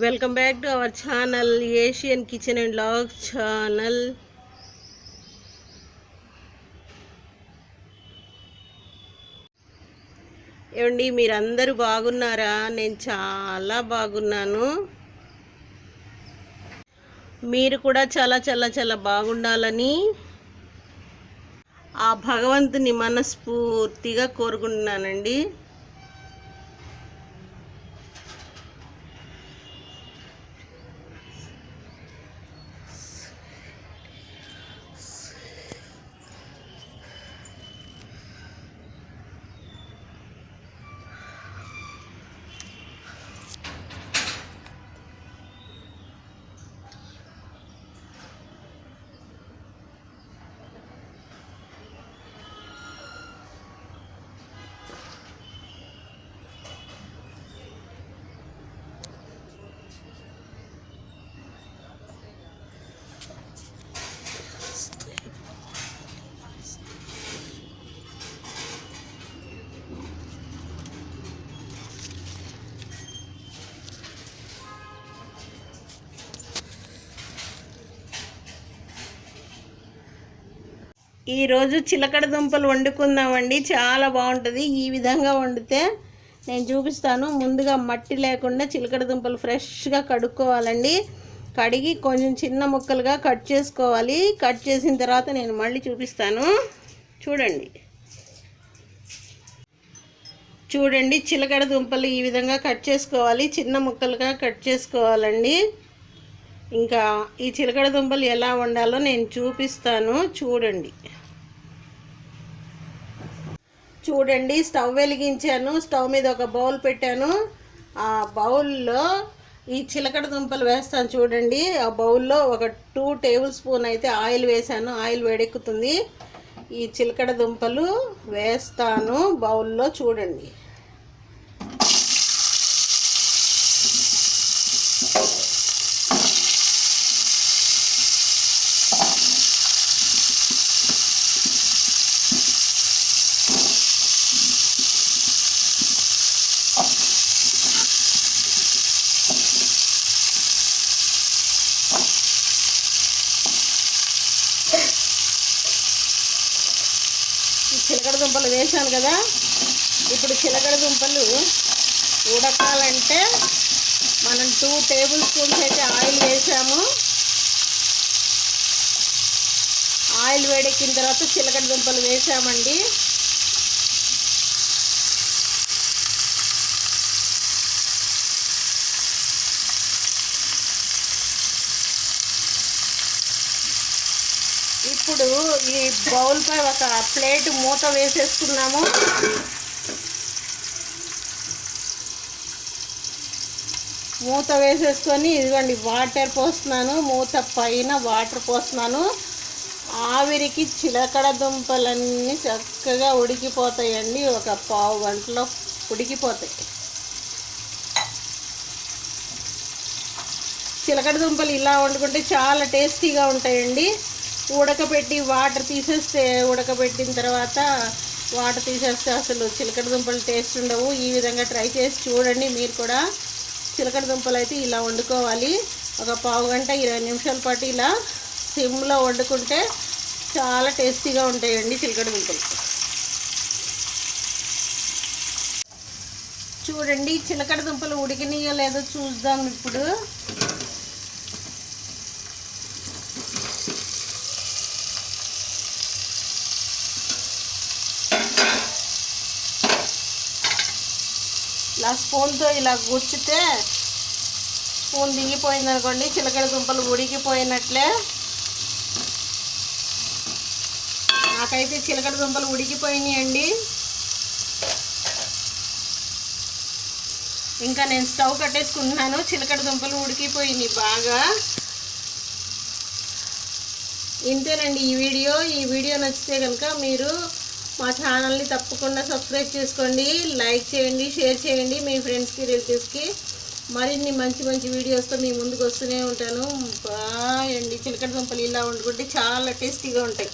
Welcome back to our channel Asian kitchen and vlogs channel. ఏమండి, మీరందరూ బాగున్నారా? నేను చాలా బాగున్నాను. మీరు కూడా చాలా చాలా చాలా బాగుండాలని ఆ భగవంతుని మనస్ఫూర్తిగా కోరుకుంటున్నానండి. ఈరోజు చిలకడ దుంపలు వండుకుందామండి. చాలా బాగుంటుంది. ఈ విధంగా వండితే నేను చూపిస్తాను. ముందుగా మట్టి లేకుండా చిలకడ దుంపలు ఫ్రెష్గా కడుక్కోవాలండి. కడిగి కొంచెం చిన్న ముక్కలుగా కట్ చేసుకోవాలి. కట్ చేసిన తర్వాత నేను మళ్ళీ చూపిస్తాను. చూడండి చిలకడ దుంపలు ఈ విధంగా కట్ చేసుకోవాలి. చిన్న ముక్కలుగా కట్ చేసుకోవాలండి. ఇంకా ఈ చిలకడ దుంపలు ఎలా వండాలో నేను చూపిస్తాను. చూడండి స్టవ్ వెలిగించాను. స్టవ్ మీద ఒక బౌల్ పెట్టాను. ఆ బౌల్లో ఈ చిలకడ దుంపలు వేస్తాను. చూడండి, ఆ బౌల్లో ఒక 2 టేబుల్ స్పూన్ అయితే ఆయిల్ వేసాను. ఆయిల్ వేడెక్కుతుంది. ఈ చిలకడ దుంపలు వేస్తాను బౌల్లో. చూడండి, చిలకడ దుంపలు వేసాను కదా. ఇప్పుడు చిలకడ దుంపలు ఉడకాలంటే మనం 2 టేబుల్ స్పూన్స్ అయితే ఆయిల్ వేసాము. ఆయిల్ వేడెక్కిన తర్వాత చిలకడ దుంపలు వేసామండి. ఇప్పుడు ఈ బౌల్పై ఒక ప్లేట్ మూత వేసేసుకున్నాము. మూత వేసేసుకొని ఇదిగోండి వాటర్ పోస్తున్నాను. మూత పైన వాటర్ పోస్తున్నాను. ఆవిరికి చిలకడ దుంపలన్నీ చక్కగా ఉడికిపోతాయండి. ఒక పావు గంటలో ఉడికిపోతాయి. చిలకడ దుంపలు ఇలా వండుకుంటే చాలా టేస్టీగా ఉంటాయండి. ఉడకబెట్టి ఉడకబెట్టిన తర్వాత వాటర్ తీసేస్తే అసలు చిలకడ దుంపలు టేస్ట్ ఉండవు. ఈ విధంగా ట్రై చేసి చూడండి. మీరు కూడా చిలకడ దుంపలు అయితే ఇలా వండుకోవాలి. ఒక పావు గంట 20 నిమిషాల పాటు ఇలా సిమ్లో వండుకుంటే చాలా టేస్టీగా ఉంటాయండి చిలకడ దుంపలు. చూడండి చిలకడ దుంపలు ఉడికినాయో లేదో చూద్దాం ఇప్పుడు. ఇలా స్పూన్తో ఇలా గుచ్చితే స్పూన్ దిగిపోయింది అనుకోండి, చిలకడ దుంపలు ఉడికిపోయినట్లే. నాకైతే చిలకడ దుంపలు ఉడికిపోయినాయండి. ఇంకా నేను స్టవ్ కట్టేసుకుంటున్నాను. చిలకడ దుంపలు ఉడికిపోయినాయి బాగా. ఇంతేనండి ఈ వీడియో నచ్చితే కనుక మీరు మా ఛానల్ని తప్పకుండా సబ్స్క్రైబ్ చేసుకోండి, లైక్ చేయండి, షేర్ చేయండి మీ ఫ్రెండ్స్కి, రిలేటివ్స్కి. మరిన్ని మంచి మంచి వీడియోస్తో మీ ముందుకు వస్తూనే ఉంటాను. బాయ్ అండి. చిలకడ దుంపలు ఇలా వండుకుంటే చాలా టేస్టీగా ఉంటాయి.